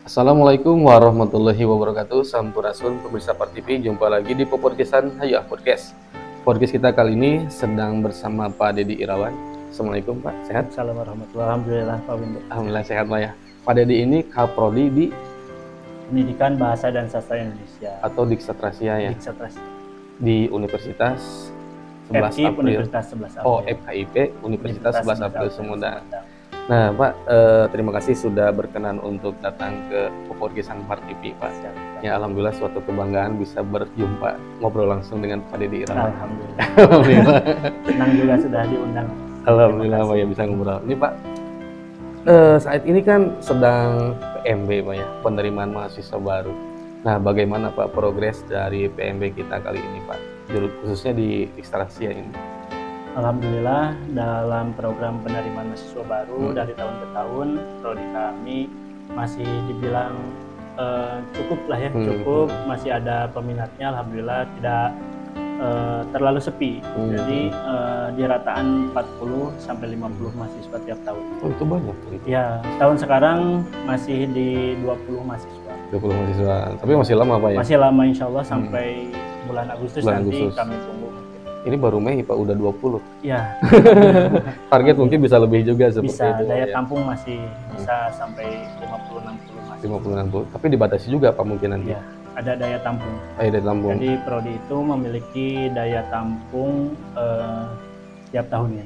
Assalamualaikum warahmatullahi wabarakatuh. Sampurasun pemirsa Part TV, jumpa lagi di Podcastan Hayah Podcast. Podcast kita kali ini sedang bersama Pak Dedi Irawan. Assalamualaikum Pak, sehat? Assalamualaikum warahmatullahi wabarakatuh. Alhamdulillah Pak Windu. Alhamdulillah sehat Pak ya. Pak Dedi ini Kaprodi di Pendidikan Bahasa dan Sastra Indonesia atau Diksatrasia ya, Diksatrasi di Universitas 11 FKIP April. Universitas 11 April. Oh, FKIP Universitas 11 April Sumedang. Sumedang. Nah Pak, terima kasih sudah berkenan untuk datang ke Podcastan Part TV Pak. Siap. Ya alhamdulillah suatu kebanggaan bisa berjumpa ngobrol langsung dengan Pak Dedi Irawan. Alhamdulillah. Alhamdulillah. Senang juga sudah diundang. Alhamdulillah Pak ya bisa ngobrol. Ini Pak, saat ini kan sedang PMB Pak ya, penerimaan mahasiswa baru. Nah bagaimana Pak progres dari PMB kita kali ini Pak, khususnya di Diksatrasia ini? Alhamdulillah dalam program penerimaan mahasiswa baru dari tahun ke tahun, prodi kami masih dibilang cukup lah ya, cukup, masih ada peminatnya. Alhamdulillah tidak terlalu sepi. Jadi di rataan 40 sampai 50 mahasiswa tiap tahun. Oh itu banyak. Ya, tahun sekarang masih di 20 mahasiswa. 20 mahasiswa, tapi masih lama Pak ya? Masih lama insya Allah sampai bulan Agustus Bulan nanti Agustus. kami tunggu. Ini baru Mei Pak, udah 20. Ya, Target mungkin bisa lebih juga seperti bisa. itu. Daya ya. tampung masih bisa sampai 50-60 mahasiswa. 50-60, tapi dibatasi juga Pak mungkin nanti. Ya, ada daya tampung. Dari tampung. Jadi prodi itu memiliki daya tampung tiap tahunnya.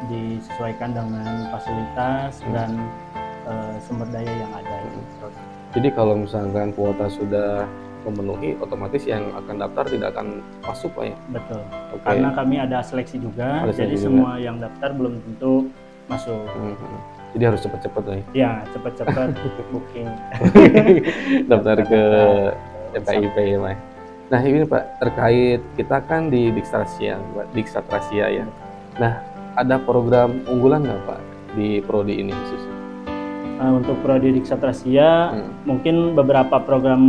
Disesuaikan dengan fasilitas dan sumber daya yang ada di prodi. Jadi kalau misalkan kuota sudah memenuhi, otomatis yang akan daftar tidak akan masuk Pak ya? Betul. Oke. Karena kami ada seleksi juga, Ada jadi seleksi semua yang daftar belum tentu masuk. Jadi harus cepat-cepat Pak ya? Ya, cepat-cepat booking. Daftar ke FKIP ya Pak. Nah ini Pak, terkait kita kan di Diksatrasia ya. Nah ada program unggulan nggak Pak di prodi ini khususnya? Untuk prodi Diksatrasia, mungkin beberapa program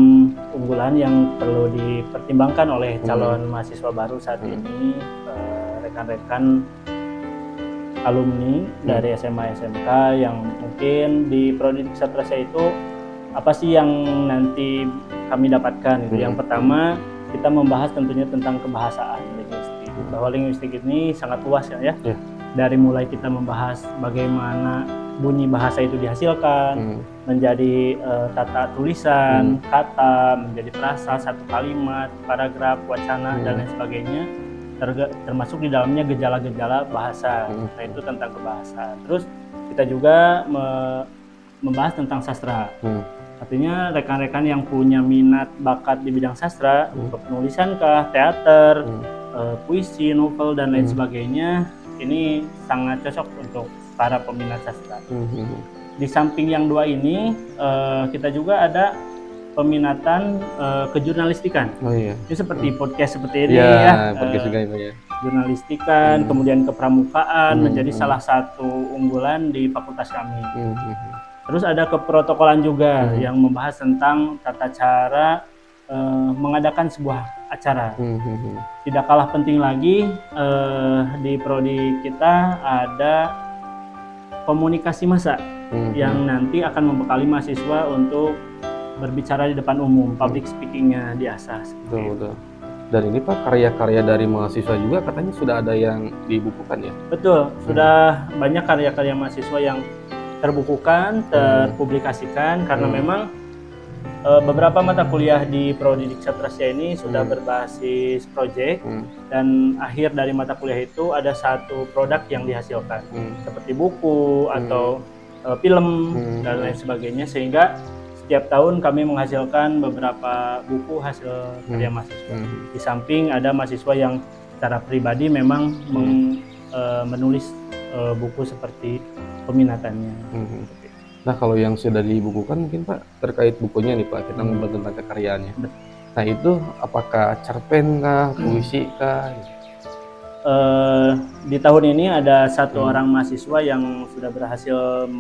unggulan yang perlu dipertimbangkan oleh calon mahasiswa baru saat ini, rekan-rekan alumni dari SMA SMK yang mungkin di prodi Diksatrasia itu apa sih yang nanti kami dapatkan? Yang pertama, kita membahas tentunya tentang kebahasaan linguistik. Bahwa linguistik ini sangat luas ya. Dari mulai kita membahas bagaimana bunyi bahasa itu dihasilkan, menjadi tata tulisan, kata, menjadi frasa, satu kalimat, paragraf, wacana, dan lain sebagainya, termasuk di dalamnya gejala-gejala bahasa. Nah itu tentang kebahasaan. Terus kita juga membahas tentang sastra. Artinya rekan-rekan yang punya minat bakat di bidang sastra, penulisan kah, teater, puisi, novel, dan lain sebagainya, ini sangat cocok untuk para peminat sastra. Di samping yang dua ini, kita juga ada peminatan kejurnalistikan. Oh iya. Ini seperti podcast seperti ini ya. Podcast juga ya. Jurnalistikan, kemudian kepramukaan menjadi salah satu unggulan di fakultas kami. Terus ada keprotokolan juga yang membahas tentang tata cara mengadakan sebuah acara. Tidak kalah penting lagi, di prodi kita ada komunikasi massa yang nanti akan membekali mahasiswa untuk berbicara di depan umum, public speakingnya diasah. Betul. Dan ini Pak, karya-karya dari mahasiswa juga katanya sudah ada yang dibukukan ya? Betul, sudah banyak karya-karya mahasiswa yang terbukukan, terpublikasikan, karena memang beberapa mata kuliah di prodi Diksatrasia ini sudah berbasis proyek, dan akhir dari mata kuliah itu ada satu produk yang dihasilkan, seperti buku atau film dan lain sebagainya, sehingga setiap tahun kami menghasilkan beberapa buku hasil karya mahasiswa. Di samping ada mahasiswa yang secara pribadi memang menulis buku seperti peminatannya. Nah kalau yang sudah dibukukan mungkin Pak, terkait bukunya nih Pak, kita ngobrol tentang kekaryaannya. Nah itu apakah cerpen kah, puisi kah? Di tahun ini ada satu orang mahasiswa yang sudah berhasil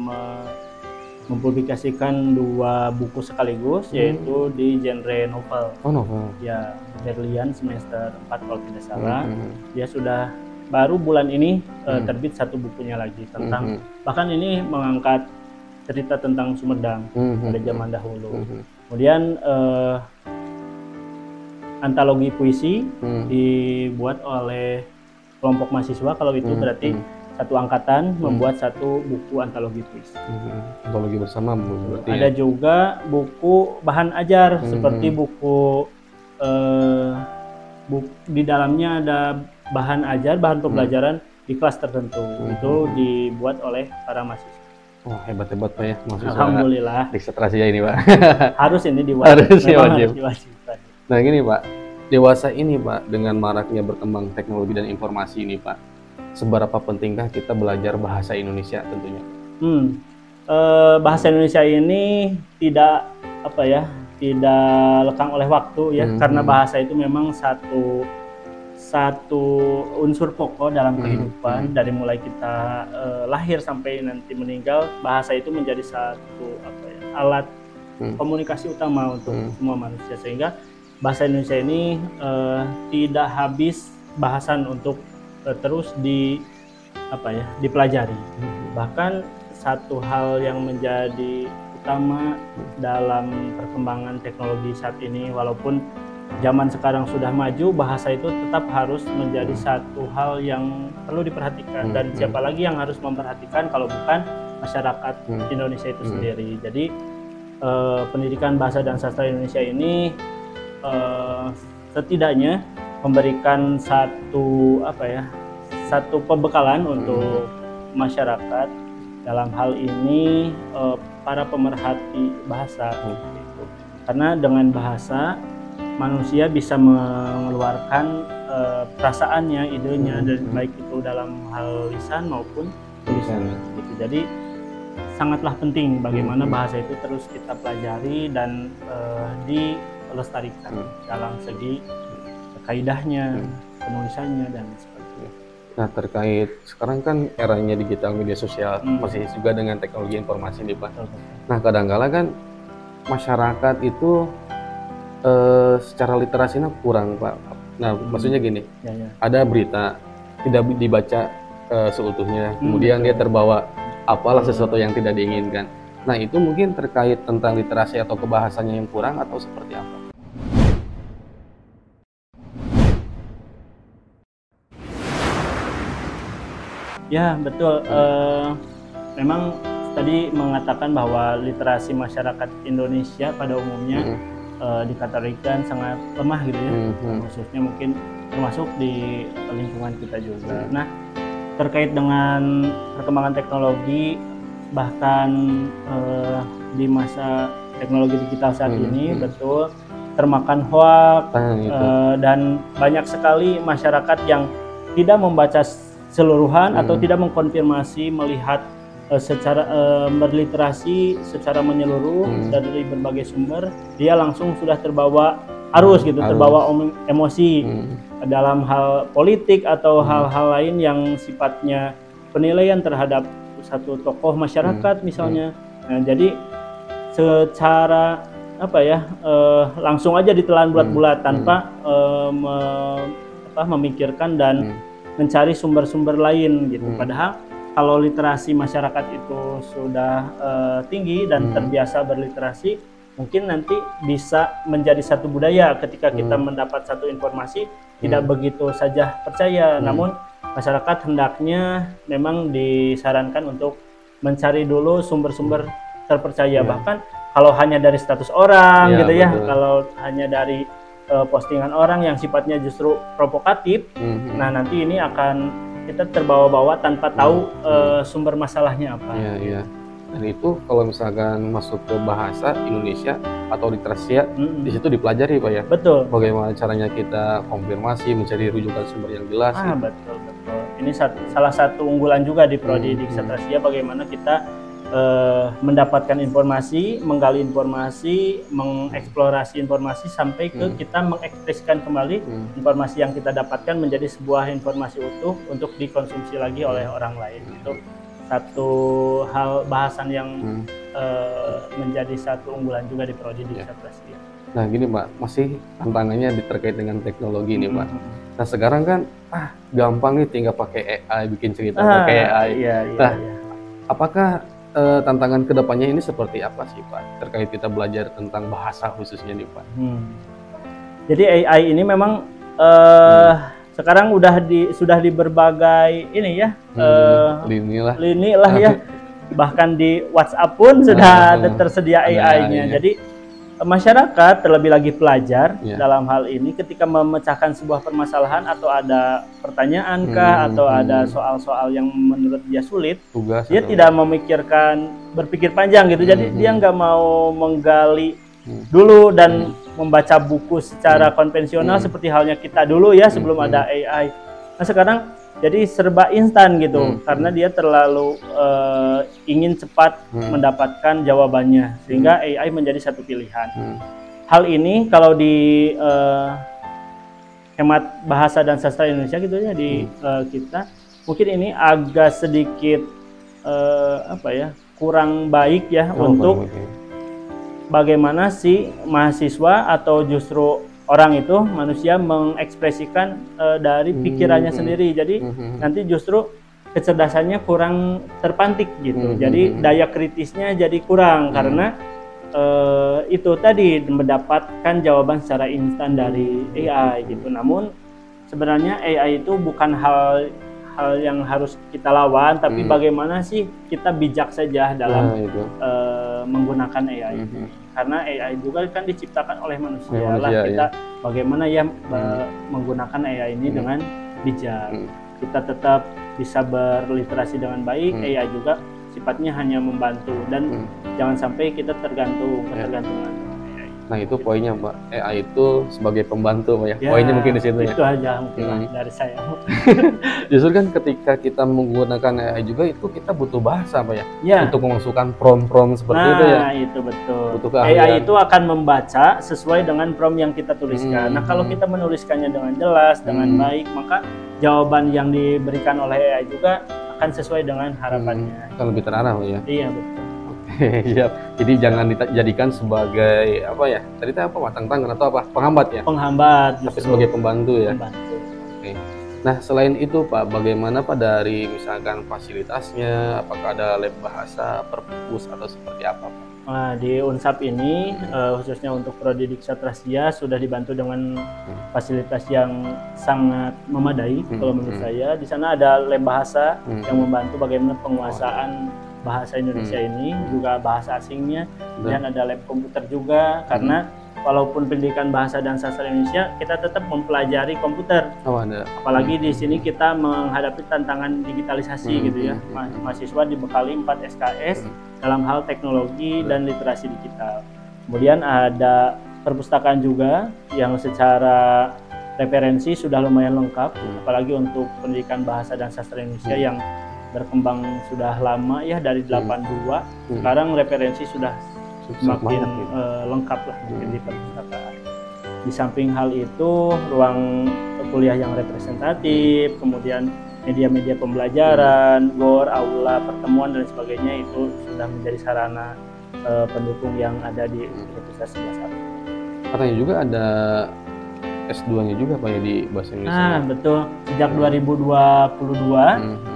mempublikasikan 2 buku sekaligus, yaitu di genre novel. Oh novel. Ya, Berlian semester 4 kalau tidak salah. Dia sudah baru bulan ini terbit satu bukunya lagi tentang, bahkan ini mengangkat cerita tentang Sumedang pada zaman dahulu. Mhm. Kemudian antologi puisi dibuat oleh kelompok mahasiswa. Kalau itu berarti satu angkatan membuat satu buku antologi puisi. Antologi bersama berarti Ada juga buku bahan ajar seperti buku di dalamnya ada bahan ajar, bahan pembelajaran di kelas tertentu. Itu dibuat oleh para mahasiswa. Wah, hebat-hebat Pak ya, mahasiswa Alhamdulillah. Diklat Razia ini Pak. Harus ini diwajib. Harus wajib. Diwajibkan. Nah gini Pak, dewasa ini Pak, dengan maraknya berkembang teknologi dan informasi ini Pak, seberapa pentingkah kita belajar bahasa Indonesia tentunya? Bahasa Indonesia ini tidak tidak lekang oleh waktu ya, karena bahasa itu memang satu unsur pokok dalam kehidupan. Dari mulai kita lahir sampai nanti meninggal, bahasa itu menjadi satu alat komunikasi utama untuk semua manusia, sehingga bahasa Indonesia ini tidak habis bahasan untuk terus dipelajari. Bahkan satu hal yang menjadi utama dalam perkembangan teknologi saat ini, walaupun zaman sekarang sudah maju, bahasa itu tetap harus menjadi satu hal yang perlu diperhatikan. Dan siapa lagi yang harus memperhatikan kalau bukan masyarakat Indonesia itu sendiri. Jadi pendidikan bahasa dan sastra Indonesia ini setidaknya memberikan satu pembekalan untuk masyarakat dalam hal ini para pemerhati bahasa. Karena dengan bahasa manusia bisa mengeluarkan perasaannya, idenya, dan baik itu dalam hal lisan maupun tulisan. Gitu. Jadi sangatlah penting bagaimana bahasa itu terus kita pelajari dan dilestarikan dalam segi kaidahnya, penulisannya, dan sebagainya. Nah terkait sekarang kan eranya digital media sosial, masih juga dengan teknologi informasi nih Pak. Nah kadang-kala kan masyarakat itu secara literasinya kurang Pak. Nah maksudnya gini, ada berita tidak dibaca seutuhnya, kemudian dia terbawa apalah sesuatu yang tidak diinginkan. Nah itu mungkin terkait tentang literasi atau kebahasannya yang kurang atau seperti apa? Ya betul, memang tadi mengatakan bahwa literasi masyarakat Indonesia pada umumnya dikategorikan sangat lemah gitu ya, khususnya mungkin termasuk di lingkungan kita juga. Nah terkait dengan perkembangan teknologi, bahkan di masa teknologi digital saat ini betul termakan hoax dan banyak sekali masyarakat yang tidak membaca keseluruhan atau tidak mengkonfirmasi, melihat secara berliterasi secara menyeluruh dari berbagai sumber, dia langsung sudah terbawa arus gitu, terbawa emosi dalam hal politik atau hal-hal lain yang sifatnya penilaian terhadap satu tokoh masyarakat misalnya. Nah, jadi secara langsung aja ditelan bulat-bulat tanpa memikirkan dan mencari sumber-sumber lain gitu. Padahal kalau literasi masyarakat itu sudah tinggi dan terbiasa berliterasi, mungkin nanti bisa menjadi satu budaya. Ketika kita mendapat satu informasi, tidak begitu saja percaya, namun masyarakat hendaknya memang disarankan untuk mencari dulu sumber-sumber terpercaya. Bahkan kalau hanya dari status orang gitu ya, kalau hanya dari postingan orang yang sifatnya justru provokatif, nah nanti ini akan kita terbawa-bawa tanpa tahu sumber masalahnya apa. Iya. Dan itu kalau misalkan masuk ke bahasa Indonesia atau literasi, di situ dipelajari Pak ya. Betul. Bagaimana caranya kita konfirmasi, mencari rujukan sumber yang jelas. Betul. Ini salah satu unggulan juga di Prodi Diklat Razia, bagaimana kita mendapatkan informasi, menggali informasi, mengeksplorasi informasi sampai ke kita mengekspresikan kembali informasi yang kita dapatkan menjadi sebuah informasi utuh untuk dikonsumsi lagi oleh orang lain. Itu satu hal bahasan yang menjadi satu unggulan juga di Prodi Diklat Razia. Nah gini Pak, masih tantangannya terkait dengan teknologi nih Pak. Nah sekarang kan gampang nih tinggal pakai AI, bikin cerita pakai AI. Iya. Apakah tantangan kedepannya ini seperti apa sih Pak terkait kita belajar tentang bahasa khususnya nih Pak? Jadi AI ini memang sekarang sudah di berbagai ini ya lini lah ya. Bahkan di WhatsApp pun sudah tersedia AI-nya. Jadi masyarakat, terlebih lagi pelajar dalam hal ini, ketika memecahkan sebuah permasalahan atau ada pertanyaan atau ada soal-soal yang menurut dia sulit, dia tidak berpikir panjang gitu. Jadi dia nggak mau menggali dulu dan membaca buku secara konvensional seperti halnya kita dulu ya sebelum ada AI. Nah sekarang jadi serba instan gitu karena dia terlalu ingin cepat mendapatkan jawabannya sehingga AI menjadi satu pilihan. Hal ini kalau di hemat bahasa dan sastra Indonesia gitu ya di kita mungkin ini agak sedikit kurang baik ya untuk bagaimana si mahasiswa atau justru orang itu manusia mengekspresikan dari pikirannya sendiri. Jadi nanti justru kecerdasannya kurang terpantik gitu. Jadi daya kritisnya jadi kurang karena itu tadi mendapatkan jawaban secara instan dari AI gitu. Namun sebenarnya AI itu bukan hal yang harus kita lawan, tapi bagaimana sih kita bijak saja dalam menggunakan AI ini. Karena AI juga kan diciptakan oleh manusia lah, kita bagaimana ya menggunakan AI ini dengan bijak. Kita tetap bisa berliterasi dengan baik, AI juga sifatnya hanya membantu dan jangan sampai kita ketergantungan dengan AI. Nah itu poinnya Pak, AI itu sebagai pembantu Pak ya. Poinnya mungkin di situ ya. Itu aja mungkin dari saya. Justru kan ketika kita menggunakan AI juga itu kita butuh bahasa Pak ya. Untuk memasukkan prompt-prompt seperti itu ya. Nah itu betul. AI itu akan membaca sesuai dengan prompt yang kita tuliskan. Nah kalau kita menuliskannya dengan jelas, dengan baik, maka jawaban yang diberikan oleh AI juga akan sesuai dengan harapannya. Kan lebih terarah Pak ya. Iya betul. Iya, jadi jangan dijadikan sebagai tadi matang tangan atau penghambat ya? Penghambat, tapi sebagai pembantu ya. Pembantu. Oke. Nah selain itu Pak, bagaimana Pak dari misalkan fasilitasnya? Apakah ada lab bahasa, perpus atau seperti apa Pak? Nah, di Unsap ini khususnya untuk Prodi Diksatrasya sudah dibantu dengan fasilitas yang sangat memadai kalau menurut saya. Di sana ada lab bahasa yang membantu bagaimana penguasaan bahasa Indonesia ini, juga bahasa asingnya, dan ada lab komputer juga karena walaupun pendidikan bahasa dan sastra Indonesia kita tetap mempelajari komputer. Apalagi di sini kita menghadapi tantangan digitalisasi gitu ya. Mahasiswa dibekali 4 SKS dalam hal teknologi dan literasi digital. Kemudian ada perpustakaan juga yang secara referensi sudah lumayan lengkap, apalagi untuk pendidikan bahasa dan sastra Indonesia yang berkembang sudah lama ya dari 82. Sekarang referensi sudah semakin lengkap lah di perpustakaan. Di samping hal itu, ruang kuliah yang representatif, kemudian media-media pembelajaran, GOR, aula, pertemuan dan sebagainya itu sudah menjadi sarana pendukung yang ada di Universitas 11 Katanya juga ada S2-nya juga Pak ya di bahasa Indonesia. Nah, betul. Sejak 2022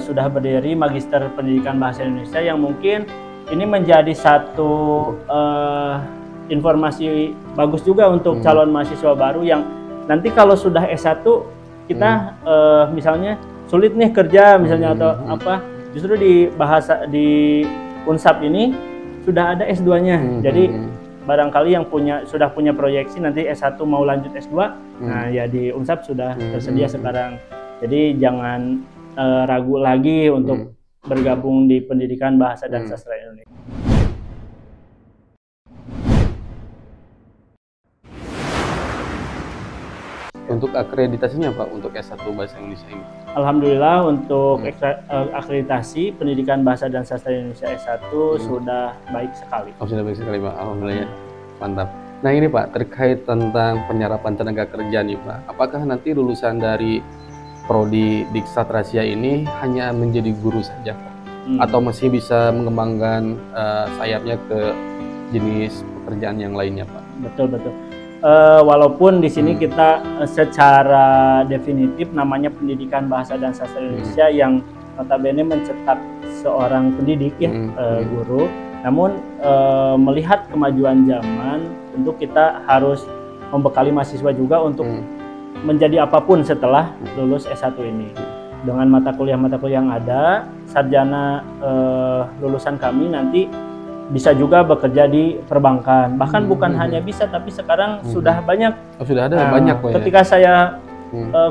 sudah berdiri Magister Pendidikan Bahasa Indonesia yang mungkin ini menjadi satu informasi bagus juga untuk calon mahasiswa baru yang nanti kalau sudah S1 kita misalnya sulit nih kerja misalnya atau justru di Unsap ini sudah ada S2-nya. Jadi barangkali yang sudah punya proyeksi nanti S1 mau lanjut S2, nah ya di Unsap sudah tersedia sekarang. Jadi jangan ragu lagi untuk bergabung di pendidikan bahasa dan sastra Indonesia. Untuk akreditasinya Pak untuk S1 bahasa Indonesia ini? Alhamdulillah untuk akreditasi pendidikan bahasa dan sastra Indonesia S1 sudah baik sekali. Sudah baik sekali Pak, alhamdulillah ya. Mantap. Nah ini Pak, terkait tentang penyerapan tenaga kerja nih Pak, apakah nanti lulusan dari Prodi Diksatrasya ini hanya menjadi guru saja Pak? Atau masih bisa mengembangkan sayapnya ke jenis pekerjaan yang lainnya Pak? Betul. Walaupun di sini kita secara definitif namanya pendidikan bahasa dan sastra Indonesia yang notabene mencetak seorang pendidik ya, guru. Namun melihat kemajuan zaman, tentu kita harus membekali mahasiswa juga untuk menjadi apapun setelah lulus S1 ini. Dengan mata kuliah yang ada, sarjana lulusan kami nanti bisa juga bekerja di perbankan. Bahkan bukan hanya bisa, tapi sekarang sudah banyak. Sudah ada banyak Pak. Ketika saya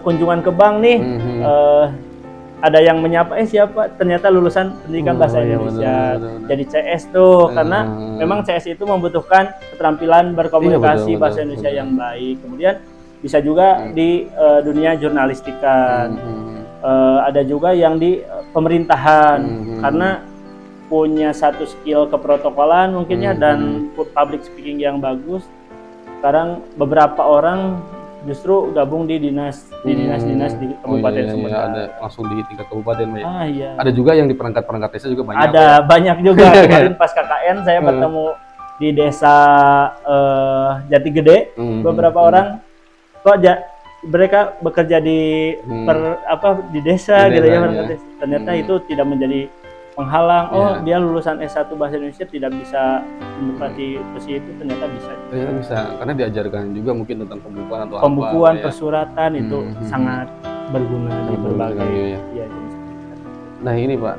kunjungan ke bank nih, ada yang menyapa, siapa? Ternyata lulusan pendidikan bahasa Indonesia. Betul. Jadi CS tuh, karena memang CS itu membutuhkan keterampilan berkomunikasi bahasa Indonesia yang baik. Kemudian bisa juga di dunia jurnalistika. Ada juga yang di pemerintahan, karena punya satu skill keprotokolan mungkinnya dan public speaking yang bagus. Sekarang beberapa orang justru gabung di dinas di Kabupaten Sumedang. Ada langsung di tingkat kabupaten ya. Iya. Ada juga yang di perangkat desa juga banyak. Ada banyak juga. Kemarin pas KKN saya bertemu di desa Jati Gede, beberapa orang kok mereka bekerja di di desa gitu ya. Ternyata itu tidak menjadi penghalang. Dia lulusan S1 bahasa Indonesia tidak bisa menempati posisi itu, ternyata bisa. Ternyata bisa, karena diajarkan juga mungkin tentang pembukuan atau pembukuan, persuratan itu sangat berguna di berbagai jenis. Nah ini Pak,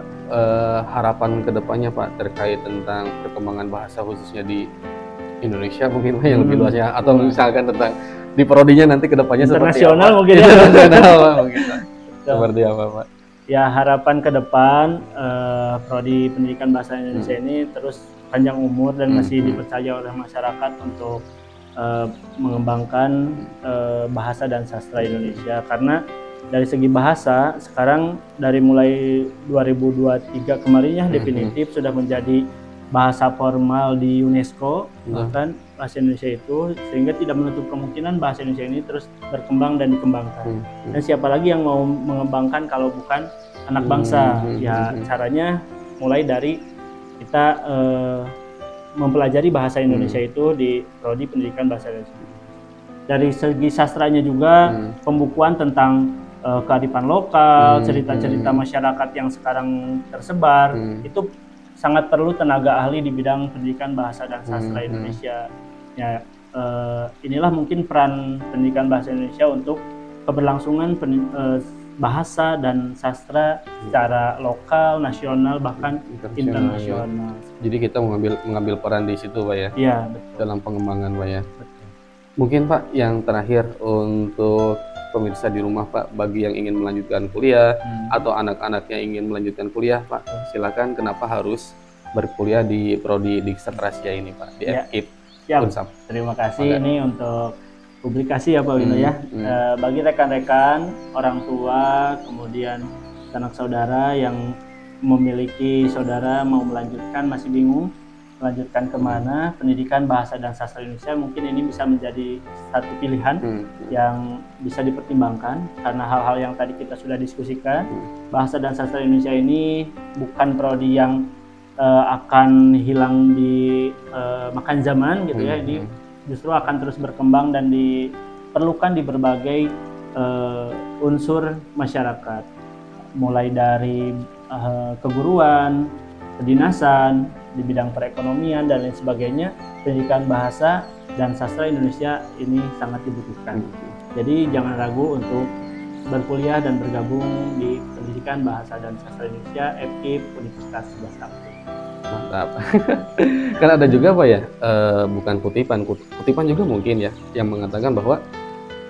harapan kedepannya Pak terkait tentang perkembangan bahasa khususnya di Indonesia mungkin yang lebih luasnya, atau misalkan tentang di prodinya nanti kedepannya internasional seperti apa? Internasional mungkin seperti apa Pak? Ya, harapan ke depan prodi pendidikan bahasa Indonesia ini terus panjang umur dan masih dipercaya oleh masyarakat untuk mengembangkan bahasa dan sastra Indonesia. Karena dari segi bahasa sekarang dari mulai 2023 kemarin definitif sudah menjadi bahasa formal di UNESCO, bahkan bahasa Indonesia itu, sehingga tidak menutup kemungkinan bahasa Indonesia ini terus berkembang dan dikembangkan. Dan siapa lagi yang mau mengembangkan kalau bukan anak bangsa? Ya caranya mulai dari kita mempelajari bahasa Indonesia itu di prodi pendidikan bahasa Indonesia. Dari segi sastranya juga pembukuan tentang kearifan lokal, cerita-cerita masyarakat yang sekarang tersebar itu sangat perlu tenaga ahli di bidang pendidikan bahasa dan sastra Indonesia. Ya, inilah mungkin peran pendidikan bahasa Indonesia untuk keberlangsungan bahasa dan sastra secara lokal, nasional, bahkan internasional. Jadi kita mengambil peran di situ Pak ya? Iya, betul. Dalam pengembangan Pak ya? Betul. Mungkin Pak yang terakhir untuk pemirsa di rumah Pak, bagi yang ingin melanjutkan kuliah atau anak-anak yang ingin melanjutkan kuliah Pak, silakan, kenapa harus berkuliah di prodi Diksatrasia ini Pak, di FKIP Unsam. Terima kasih ini untuk publikasi ya Pak Wino ya. Bagi rekan-rekan, orang tua, kemudian anak saudara yang memiliki saudara mau melanjutkan, masih bingung melanjutkan kemana pendidikan bahasa dan sastra Indonesia, mungkin ini bisa menjadi satu pilihan yang bisa dipertimbangkan, karena hal-hal yang tadi kita sudah diskusikan. Bahasa dan sastra Indonesia ini bukan prodi yang akan hilang di makan zaman gitu ya. Ini justru akan terus berkembang dan diperlukan di berbagai unsur masyarakat, mulai dari keguruan, kedinasan, di bidang perekonomian dan lain sebagainya. Pendidikan bahasa dan sastra Indonesia ini sangat dibutuhkan. Jadi jangan ragu untuk berkuliah dan bergabung di pendidikan bahasa dan sastra Indonesia FKIP Universitas 11 April. Mantap. Kan ada juga Pak ya, bukan kutipan juga mungkin ya, yang mengatakan bahwa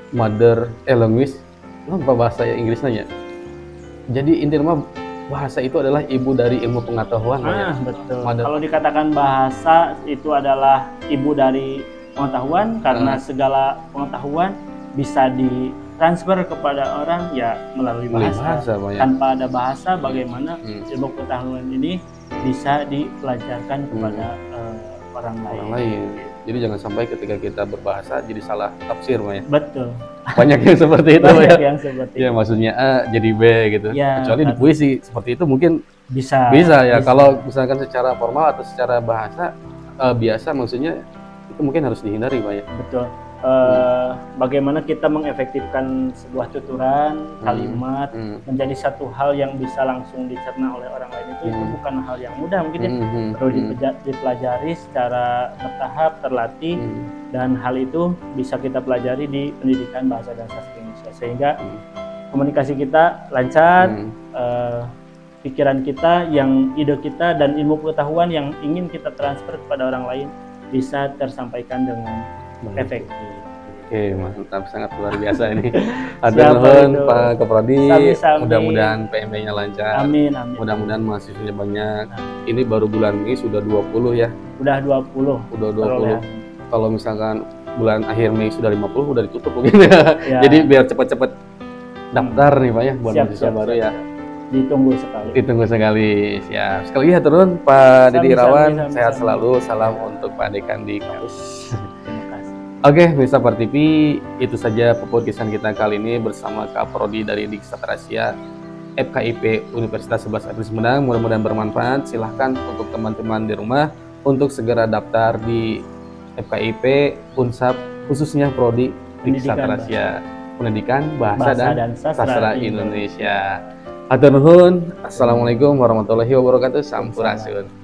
mother language, apa bahasa Inggrisnya ya. Jadi intinya bahasa itu adalah ibu dari ilmu pengetahuan. Betul. Kalau dikatakan bahasa itu adalah ibu dari pengetahuan, karena segala pengetahuan bisa ditransfer kepada orang ya melalui bahasa. Tanpa ada bahasa, bagaimana ilmu pengetahuan ini bisa dipelajarkan kepada orang lain. Jadi jangan sampai ketika kita berbahasa jadi salah tafsir, Pak ya. Betul. Banyak yang seperti itu, Banyak yang seperti ya. Maksudnya A jadi B gitu. Ya, kecuali di puisi seperti itu mungkin bisa ya. Kalau misalkan secara formal atau secara bahasa biasa, maksudnya itu mungkin harus dihindari, Pak ya. Betul. bagaimana kita mengefektifkan sebuah tuturan, kalimat menjadi satu hal yang bisa langsung dicerna oleh orang lain itu bukan hal yang mudah mungkin ya. Perlu dipelajari secara bertahap, terlatih, dan hal itu bisa kita pelajari di pendidikan bahasa dan sastra Indonesia sehingga komunikasi kita lancar, pikiran kita, ide kita dan ilmu pengetahuan yang ingin kita transfer kepada orang lain bisa tersampaikan dengan efektif. Oke, mantap, sangat luar biasa ini. Hatur nuhun Pak Kaprodi. Mudah-mudahan PMB-nya lancar. Amin, amin. Mudah-mudahan mahasiswanya banyak. Ini baru bulan Mei sudah 20 ya. Udah 20. Udah 20. Kalau misalkan bulan akhir Mei sudah 50 udah ditutup mungkin ya. Jadi biar cepat-cepat daftar nih Pak ya buat mahasiswa baru ya. Ditunggu sekali. Ditunggu sekali. Siap. Sekali lagi hatur nuhun Pak Didi Irawan. Sehat selalu. Salam untuk Pak Dekan di kampus. Oke, pemirsa Par TV, itu saja podcastan kita kali ini bersama Kak Prodi dari Diksatra Asia FKIP Universitas 11 April Sumedang. Mudah-mudahan bermanfaat. Silahkan untuk teman-teman di rumah untuk segera daftar di FKIP Unsap, khususnya Prodi Diksatra Asia Pendidikan Bahasa dan Sastra Indonesia. Hatur nuhun. Assalamualaikum warahmatullahi wabarakatuh. Sampurasun.